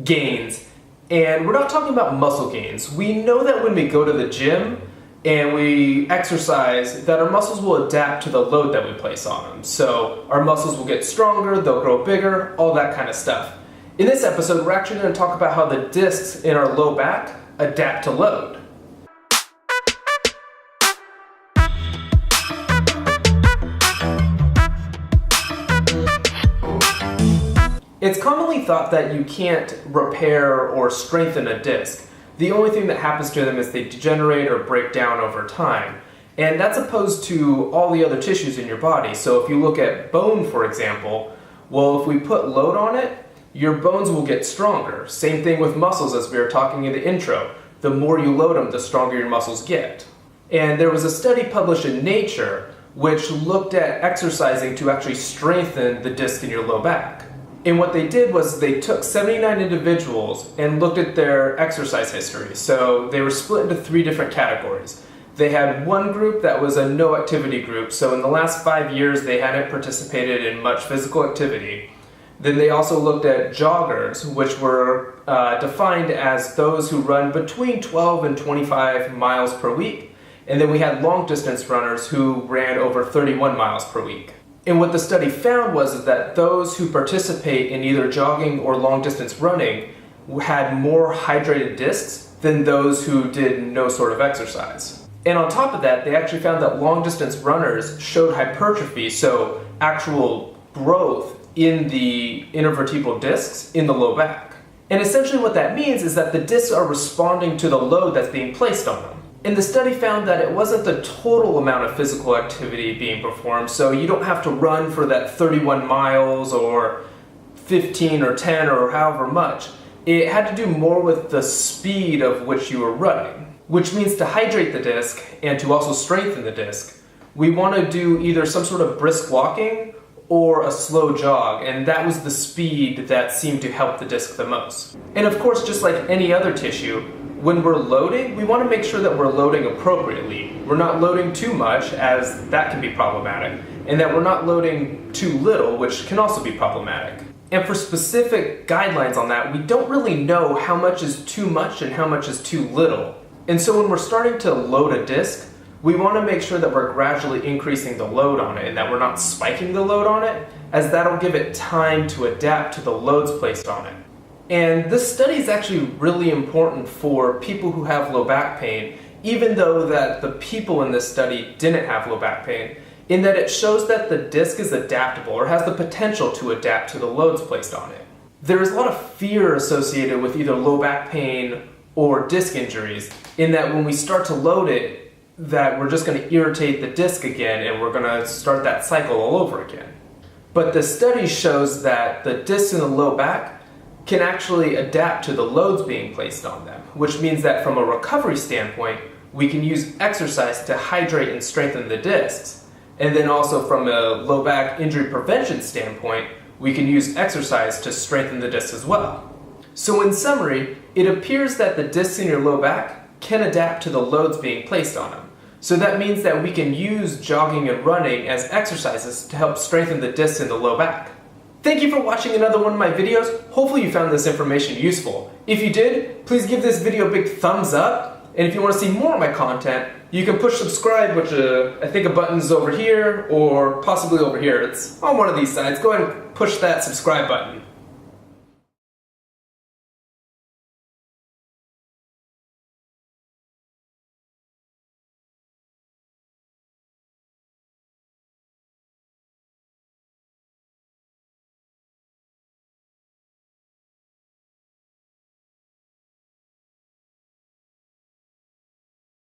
gains. And we're not talking about muscle gains. We know that when we go to the gym and we exercise, that our muscles will adapt to the load that we place on them. So our muscles will get stronger, they'll grow bigger, all that kind of stuff. In this episode, we're actually going to talk about how the discs in our low back adapt to load. It's commonly thought that you can't repair or strengthen a disc. The only thing that happens to them is they degenerate or break down over time. And that's opposed to all the other tissues in your body. So if you look at bone, for example, well, if we put load on it, your bones will get stronger. Same thing with muscles, as we were talking in the intro. The more you load them, the stronger your muscles get. And there was a study published in Nature which looked at exercising to actually strengthen the disc in your low back. And what they did was they took 79 individuals and looked at their exercise history. So they were split into 3 different categories. They had one group that was a no activity group. So in the last 5 years, they hadn't participated in much physical activity. Then they also looked at joggers, which were defined as those who run between 12 and 25 miles per week. And then we had long distance runners who ran over 31 miles per week. And what the study found was that those who participate in either jogging or long distance running had more hydrated discs than those who did no sort of exercise. And on top of that, they actually found that long distance runners showed hypertrophy, so actual growth in the intervertebral discs in the low back. And essentially what that means is that the discs are responding to the load that's being placed on them. And the study found that it wasn't the total amount of physical activity being performed, so you don't have to run for that 31 miles or 15 or 10 or however much. It had to do more with the speed of which you were running, which means to hydrate the disc and to also strengthen the disc, we want to do either some sort of brisk walking or a slow jog, and that was the speed that seemed to help the disc the most. And of course, just like any other tissue, when we're loading, we want to make sure that we're loading appropriately. We're not loading too much, as that can be problematic, and that we're not loading too little, which can also be problematic. And for specific guidelines on that, we don't really know how much is too much and how much is too little. And so when we're starting to load a disc, we want to make sure that we're gradually increasing the load on it and that we're not spiking the load on it, as that'll give it time to adapt to the loads placed on it. And this study is actually really important for people who have low back pain, even though that the people in this study didn't have low back pain, in that it shows that the disc is adaptable or has the potential to adapt to the loads placed on it. There is a lot of fear associated with either low back pain or disc injuries, in that when we start to load it, that we're just going to irritate the disc again and we're going to start that cycle all over again. But the study shows that the discs in the low back can actually adapt to the loads being placed on them, which means that from a recovery standpoint, we can use exercise to hydrate and strengthen the discs. And then also from a low back injury prevention standpoint, we can use exercise to strengthen the discs as well. So in summary, it appears that the discs in your low back can adapt to the loads being placed on them. So that means that we can use jogging and running as exercises to help strengthen the discs in the low back. Thank you for watching another one of my videos. Hopefully you found this information useful. If you did, please give this video a big thumbs up. And if you want to see more of my content, you can push subscribe, which I think a button is over here or possibly over here. It's on one of these sides. Go ahead and push that subscribe button.